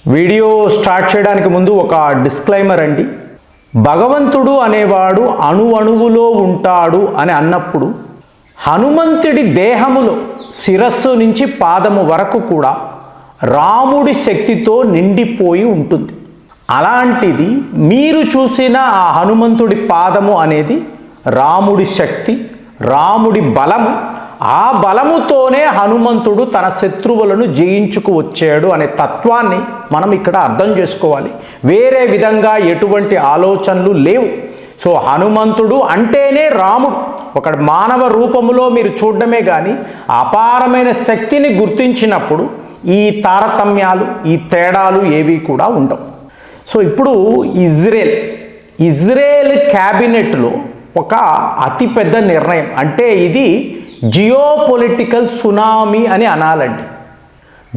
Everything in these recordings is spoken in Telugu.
వీడియో స్టార్ట్ చేయడానికి ముందు ఒక డిస్క్లైమర్ అండి. భగవంతుడు అనేవాడు అణువణువులో ఉంటాడు అని అన్నప్పుడు హనుమంతుడి దేహములో శిరస్సు నుంచి పాదము వరకు కూడా రాముడి శక్తితో నిండిపోయి ఉంటుంది. అలాంటిది మీరు చూసిన ఆ హనుమంతుడి పాదము అనేది రాముడి శక్తి, రాముడి బలము. ఆ బలముతోనే హనుమంతుడు తన శత్రువులను జయించుకు వచ్చాడు అనే తత్వాన్ని మనం ఇక్కడ అర్థం చేసుకోవాలి. వేరే విధంగా ఎటువంటి ఆలోచనలు లేవు. సో హనుమంతుడు అంటేనే రాముడు. ఒక మానవ రూపములో మీరు చూడడమే కానీ అపారమైన శక్తిని గుర్తించినప్పుడు ఈ తారతమ్యాలు, ఈ తేడాలు ఏవి కూడా ఉండవు. సో ఇప్పుడు ఇజ్రాయెల్ క్యాబినెట్లో ఒక అతిపెద్ద నిర్ణయం, అంటే ఇది జియోపొలిటికల్ సునామీ అని అనాలండి.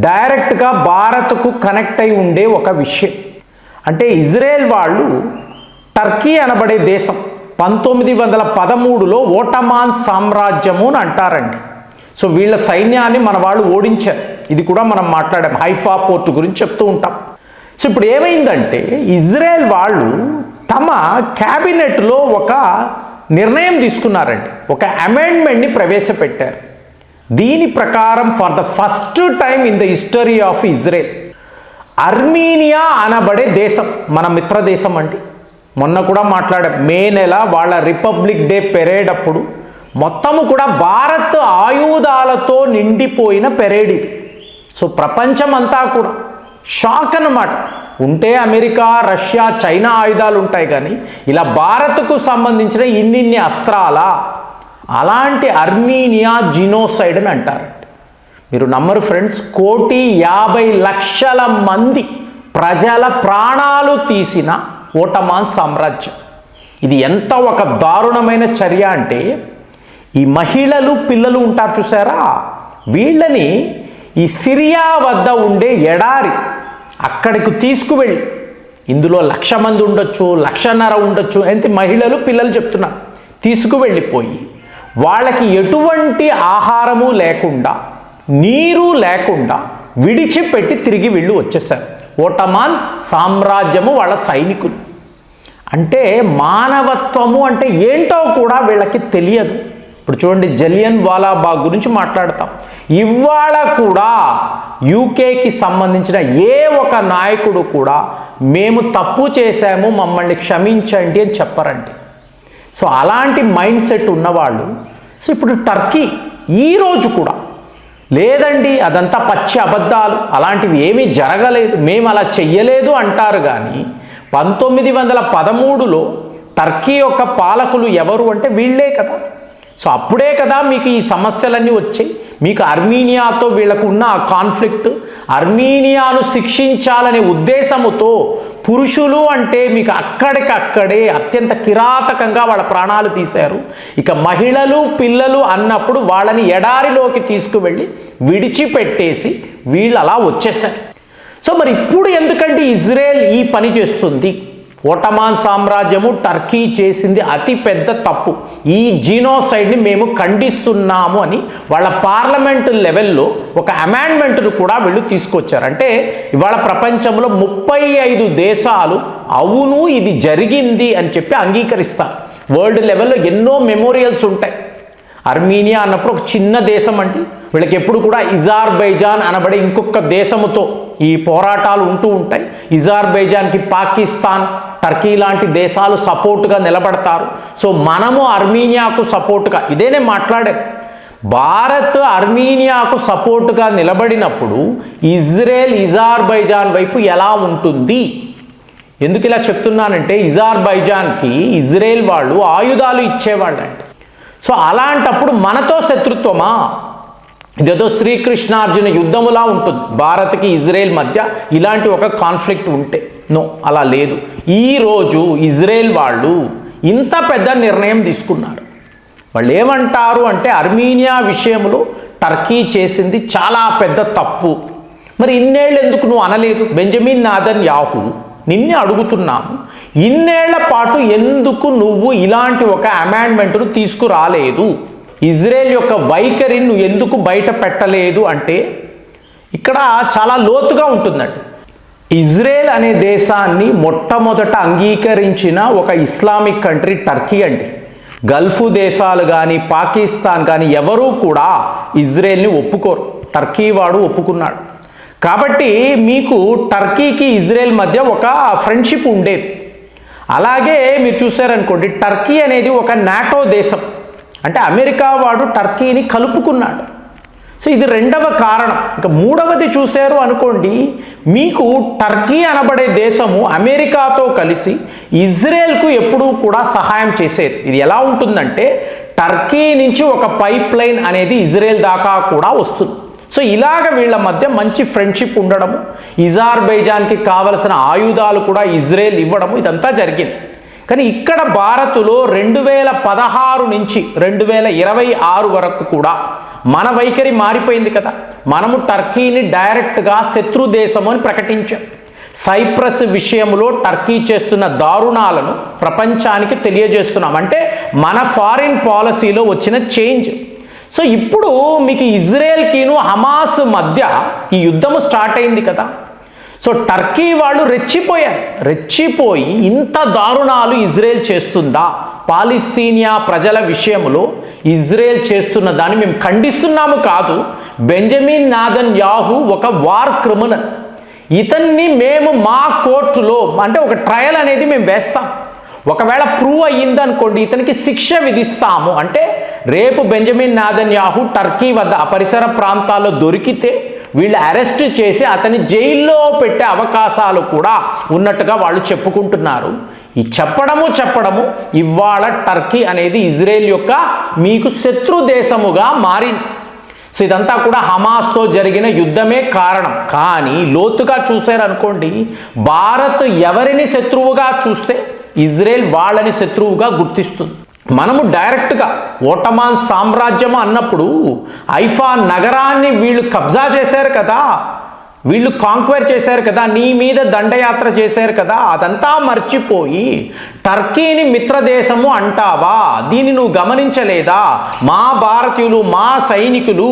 డైరెక్ట్గా భారత్కు కనెక్ట్ అయి ఉండే ఒక విషయం. అంటే ఇజ్రాయెల్ వాళ్ళు టర్కీ అనబడే దేశం 1913లో ఓటమాన్ సామ్రాజ్యము అని అంటారండి. సో వీళ్ళ సైన్యాన్ని మన వాళ్ళు ఓడించారు. ఇది కూడా మనం మాట్లాడాం, హైఫా పోర్ట్ గురించి చెప్తూ ఉంటాం. సో ఇప్పుడు ఏమైందంటే ఇజ్రాయెల్ వాళ్ళు తమ క్యాబినెట్లో ఒక నిర్ణయం తీసుకున్నారండి, ఒక అమెండ్మెంట్ని ప్రవేశపెట్టారు. దీని ప్రకారం for the first time in the history of Israel Armenia అనబడే దేశం, మన మిత్ర దేశం అండి. మొన్న కూడా మాట్లాడాం, మే నెల వాళ్ళ రిపబ్లిక్ డే పెరేడ్ అప్పుడు మొత్తము కూడా భారత్ ఆయుధాలతో నిండిపోయిన పెరేడ్ ఇది. సో ప్రపంచమంతా కూడా షాక్ అన్నమాట. ఉంటే అమెరికా, రష్యా, చైనా ఆయుధాలు ఉంటాయి, కానీ ఇలా భారత్కు సంబంధించిన ఇన్ని అస్త్రాలా? అలాంటి అర్మీనియా జినోసైడ్ అని అంటారు. మీరు నమ్మరు ఫ్రెండ్స్, 1,50,00,000 మంది ప్రజల ప్రాణాలు తీసిన ఓటమాన్ సామ్రాజ్యం. ఇది ఎంత ఒక దారుణమైన చర్య అంటే, ఈ మహిళలు, పిల్లలు ఉంటారు చూసారా, వీళ్ళని ఈ సిరియా వద్ద ఉండే ఎడారి అక్కడికి తీసుకువెళ్ళి, ఇందులో 1,00,000 మంది ఉండొచ్చు, 1,50,000 ఉండొచ్చు, ఎంత మహిళలు, పిల్లలు చెప్తున్నారు, తీసుకువెళ్ళిపోయి వాళ్ళకి ఎటువంటి ఆహారము లేకుండా, నీరు లేకుండా విడిచిపెట్టి తిరిగి వీళ్ళు వచ్చేసారు. ఓటమాన్ సామ్రాజ్యము వాళ్ళ సైనికులు. అంటే మానవత్వము అంటే ఏంటో కూడా వీళ్ళకి తెలియదు. ఇప్పుడు చూడండి, జలియన్ వాలాబాగ్ గురించి మాట్లాడతాం. ఇవాళ కూడా యూకేకి సంబంధించిన ఏ ఒక నాయకుడు కూడా మేము తప్పు చేశాము, మమ్మల్ని క్షమించండి అని చెప్పరండి. సో అలాంటి మైండ్ సెట్ ఉన్నవాళ్ళు. సో ఇప్పుడు టర్కీ ఈరోజు కూడా లేదండి, అదంతా పచ్చి అబద్ధాలు, అలాంటివి ఏమీ జరగలేదు, మేము అలా చెయ్యలేదు అంటారు. కానీ 1913లో టర్కీ యొక్క పాలకులు ఎవరు అంటే వీళ్ళే కదా. సో అప్పుడే కదా మీకు ఈ సమస్యలన్నీ వచ్చాయి. మీకు అర్మీనియాతో వీళ్ళకు ఉన్న ఆ కాన్ఫ్లిక్ట్, అర్మీనియాను శిక్షించాలనే ఉద్దేశముతో పురుషులు అంటే మీకు అక్కడికక్కడే అత్యంత కిరాతకంగా వాళ్ళ ప్రాణాలు తీశారు. ఇక మహిళలు, పిల్లలు అన్నప్పుడు వాళ్ళని ఎడారిలోకి తీసుకువెళ్ళి విడిచిపెట్టేసి వీళ్ళు అలా వచ్చేసారు. సో మరి ఇప్పుడు ఎందుకంటే ఇజ్రాయెల్ ఈ పని చేస్తుంది? ఓటమాన్ సామ్రాజ్యము, టర్కీ చేసింది అతి పెద్ద తప్పు, ఈ జీనోసైడ్ని మేము ఖండిస్తున్నాము అని వాళ్ళ పార్లమెంట్ లెవెల్లో ఒక అమెండ్మెంట్ను కూడా వీళ్ళు తీసుకొచ్చారు. అంటే ఇవాళ ప్రపంచంలో 35 దేశాలు అవును ఇది జరిగింది అని చెప్పి అంగీకరిస్తారు. వరల్డ్ లెవెల్లో ఎన్నో మెమోరియల్స్ ఉంటాయి. అర్మీనియా అన్నప్పుడు ఒక చిన్న దేశం అండి. వీళ్ళకి ఎప్పుడు కూడా అజర్బైజాన్ అనబడే ఇంకొక దేశముతో ఈ పోరాటాలు ఉంటూ ఉంటాయి. అజర్బైజాన్కి పాకిస్తాన్, టర్కీ లాంటి దేశాలు సపోర్టుగా నిలబడతారు. సో మనము అర్మీనియాకు సపోర్టుగా, ఇదే నేను మాట్లాడాను, భారత్ అర్మీనియాకు సపోర్టుగా నిలబడినప్పుడు ఇజ్రాయెల్ అజర్బైజాన్ వైపు ఎలా ఉంటుంది? ఎందుకు ఇలా చెప్తున్నానంటే, అజర్బైజాన్కి ఇజ్రాయెల్ వాళ్ళు ఆయుధాలు ఇచ్చేవాళ్ళంట. సో అలాంటప్పుడు మనతో శత్రుత్వమా? ఇదేదో శ్రీకృష్ణార్జున యుద్ధములా ఉంటుంది భారత్కి ఇజ్రాయెల్ మధ్య ఇలాంటి ఒక కాన్ఫ్లిక్ట్ ఉంటే. నో, అలా లేదు. ఈరోజు ఇజ్రాయెల్ వాళ్ళు ఇంత పెద్ద నిర్ణయం తీసుకున్నారు. వాళ్ళు ఏమంటారు అంటే, అర్మీనియా విషయంలో టర్కీ చేసింది చాలా పెద్ద తప్పు. మరి ఇన్నేళ్ళు ఎందుకు నువ్వు అనలేదు? బెంజమిన్ నెతన్యాహు నిన్నే అడుగుతున్నాము, ఇన్నేళ్ల పాటు ఎందుకు నువ్వు ఇలాంటి ఒక అమెండ్మెంట్ను తీసుకురాలేదు? ఇజ్రాయెల్ యొక్క వైఖరిని నువ్వు ఎందుకు బయట పెట్టలేదు అంటే ఇక్కడ చాలా లోతుగా ఉంటుందండి. ఇజ్రాయెల్ అనే దేశాన్ని మొట్టమొదట అంగీకరించిన ఒక ఇస్లామిక్ కంట్రీ టర్కీ అండి. గల్ఫ్ దేశాలు కానీ పాకిస్తాన్ కానీ ఎవరూ కూడా ఇజ్రాయెల్ని ఒప్పుకోరు. టర్కీ వాడు ఒప్పుకున్నాడు. కాబట్టి మీకు టర్కీకి ఇజ్రాయెల్ మధ్య ఒక ఫ్రెండ్షిప్ ఉండేది. అలాగే మీరు చూసారనుకోండి, టర్కీ అనేది ఒక నాటో దేశం. అంటే అమెరికా వాడు టర్కీని కలుపుకున్నాడు. సో ఇది రెండవ కారణం. ఇంకా మూడవది చూశారు అనుకోండి, మీకు టర్కీ అనబడే దేశము అమెరికాతో కలిసి ఇజ్రాయెల్కు ఎప్పుడూ కూడా సహాయం చేసేది. ఇది ఎలా ఉంటుందంటే, టర్కీ నుంచి ఒక పైప్ లైన్ అనేది ఇజ్రాయెల్ దాకా కూడా వస్తుంది. సో ఇలాగ వీళ్ళ మధ్య మంచి ఫ్రెండ్షిప్ ఉండడము, అజర్బైజాన్కి కావలసిన ఆయుధాలు కూడా ఇజ్రాయెల్ ఇవ్వడము, ఇదంతా జరిగింది. కానీ ఇక్కడ భారత్లో 2016 నుంచి 2026 వరకు కూడా మన వైఖరి మారిపోయింది కదా. మనము టర్కీని డైరెక్ట్గా శత్రు దేశము అని ప్రకటించాం. సైప్రస్ విషయంలో టర్కీ చేస్తున్న దారుణాలను ప్రపంచానికి తెలియజేస్తున్నాం. అంటే మన ఫారిన్ పాలసీలో వచ్చిన చేంజ్. సో ఇప్పుడు మీకు ఇజ్రాయెల్కిను హమాస్ మధ్య ఈ యుద్ధము స్టార్ట్ అయింది కదా. సో టర్కీ వాళ్ళు రెచ్చిపోయి ఇంత దారుణాలు ఇజ్రాయెల్ చేస్తుందా, పాలస్తీనియా ప్రజల విషయంలో ఇజ్రాయెల్ చేస్తున్న దాన్ని మేము ఖండిస్తున్నాము కాదు. బెంజమిన్ నెతన్యాహు ఒక వార్ క్రిమినల్. ఇతన్ని మేము మా కోర్టులో అంటే ఒక ట్రయల్ అనేది మేము వేస్తాం. ఒకవేళ ప్రూవ్ అయ్యిందనుకోండి, ఇతనికి శిక్ష విధిస్తాము. అంటే రేపు బెంజమిన్ నెతన్యాహు టర్కీ వద్ద పరిసర ప్రాంతాల్లో దొరికితే వీళ్ళు అరెస్ట్ చేసి అతని జైల్లో పెట్టే అవకాశాలు కూడా ఉన్నట్టుగా వాళ్ళు చెప్పుకుంటున్నారు. ఈ చెప్పడము ఇవాళ టర్కీ అనేది ఇజ్రాయెల్ యొక్క మీకు శత్రు దేశముగా మారింది. సో ఇదంతా కూడా హమాస్తో జరిగిన యుద్ధమే కారణం. కానీ లోతుగా చూశారనుకోండి, భారత్ ఎవరిని శత్రువుగా చూస్తే ఇజ్రాయెల్ వాళ్ళని శత్రువుగా గుర్తిస్తుంది. మనము డైరెక్ట్గా ఓటమాన్ సామ్రాజ్యం అన్నప్పుడు ఐఫా నగరాన్ని వీళ్ళు కబ్జా చేశారు కదా, వీళ్ళు కాంక్వైర్ చేశారు కదా, నీ మీద దండయాత్ర చేశారు కదా, అదంతా మర్చిపోయి టర్కీని మిత్రదేశము అంటావా? దీన్ని నువ్వు గమనించలేదా? మా భారతీయులు, మా సైనికులు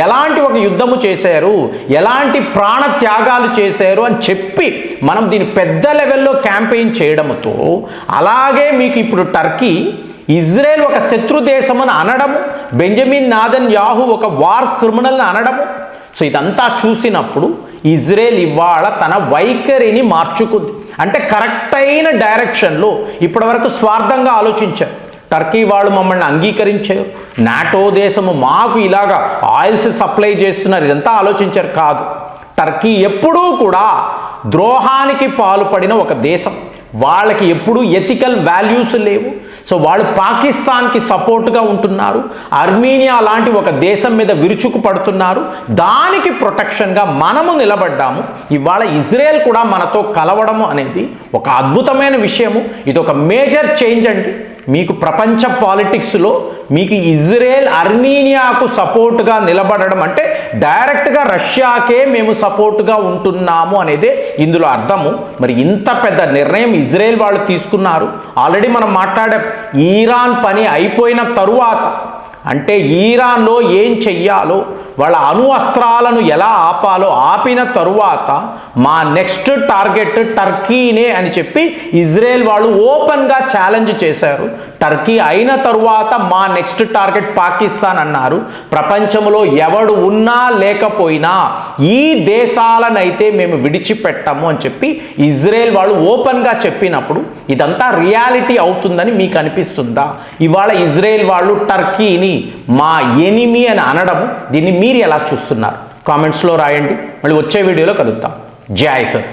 ఎలాంటి ఒక యుద్ధము చేశారు, ఎలాంటి ప్రాణ త్యాగాలు చేశారు అని చెప్పి మనం దీన్ని పెద్ద లెవెల్లో క్యాంపెయిన్ చేయడంతో, అలాగే మీకు ఇప్పుడు టర్కీ ఇజ్రాయెల్ ఒక శత్రు దేశమని అనడము, బెంజమిన్ నెతన్యాహు ఒక వార్ క్రిమినల్ అనడము. సో ఇదంతా చూసినప్పుడు ఇజ్రాయెల్ ఇవాళ తన వైఖరిని మార్చుకుంది. అంటే కరెక్ట్ అయిన డైరెక్షన్లో ఇప్పటివరకు స్వార్థంగా ఆలోచించారు. టర్కీ వాళ్ళు మమ్మల్ని అంగీకరించారు, నాటో దేశము మాకు ఇలాగా ఆయిల్స్ సప్లై చేస్తున్నారు, ఇదంతా ఆలోచించారు కాదు. టర్కీ ఎప్పుడూ కూడా ద్రోహానికి పాల్పడిన ఒక దేశం. వాళ్ళకి ఎప్పుడూ ఎథికల్ వాల్యూస్ లేవు. సో వాళ్ళు పాకిస్తాన్కి సపోర్ట్గా ఉంటున్నారు, ఆర్మేనియా లాంటి ఒక దేశం మీద విరుచుకు పడుతున్నారు. దానికి ప్రొటెక్షన్గా మనము నిలబడ్డాము. ఇవాళ ఇజ్రాయెల్ కూడా మనతో కలవడము అనేది ఒక అద్భుతమైన విషయము. ఇది ఒక మేజర్ చేంజ్ అండి. మీకు ప్రపంచ పాలిటిక్స్లో మీకు ఇజ్రాయెల్ ఆర్మేనియాకు సపోర్ట్గా నిలబడడం అంటే డైరెక్ట్గా రష్యాకే మేము సపోర్ట్గా ఉంటున్నాము అనేదే ఇందులో అర్థము. మరి ఇంత పెద్ద నిర్ణయం ఇజ్రాయెల్ వాళ్ళు తీసుకున్నారు. ఆల్రెడీ మనం మాట్లాడాం, ఇరాన్ పని అయిపోయిన తరువాత అంటే ఈరాన్లో ఏం చెయ్యాలో, వాళ్ళ అణు అస్త్రాలను ఎలా ఆపాలో ఆపిన తరువాత మా నెక్స్ట్ టార్గెట్ టర్కీనే అని చెప్పి ఇజ్రాయెల్ వాళ్ళు ఓపెన్గా ఛాలెంజ్ చేశారు. టర్కీ అయిన తరువాత మా నెక్స్ట్ టార్గెట్ పాకిస్తాన్ అన్నారు. ప్రపంచంలో ఎవడు ఉన్నా లేకపోయినా ఈ దేశాలనైతే మేము విడిచిపెట్టము అని చెప్పి ఇజ్రాయెల్ వాళ్ళు ఓపెన్గా చెప్పినప్పుడు ఇదంతా రియాలిటీ అవుతుందని మీకు అనిపిస్తుందా? ఇవాళ ఇజ్రాయెల్ వాళ్ళు టర్కీని మా ఎనిమీ అని అనడము, దీన్ని మీరు ఎలా చూస్తున్నారు? కామెంట్స్లో రాయండి. మళ్ళీ వచ్చే వీడియోలో కలుద్దాం. జై హింద్.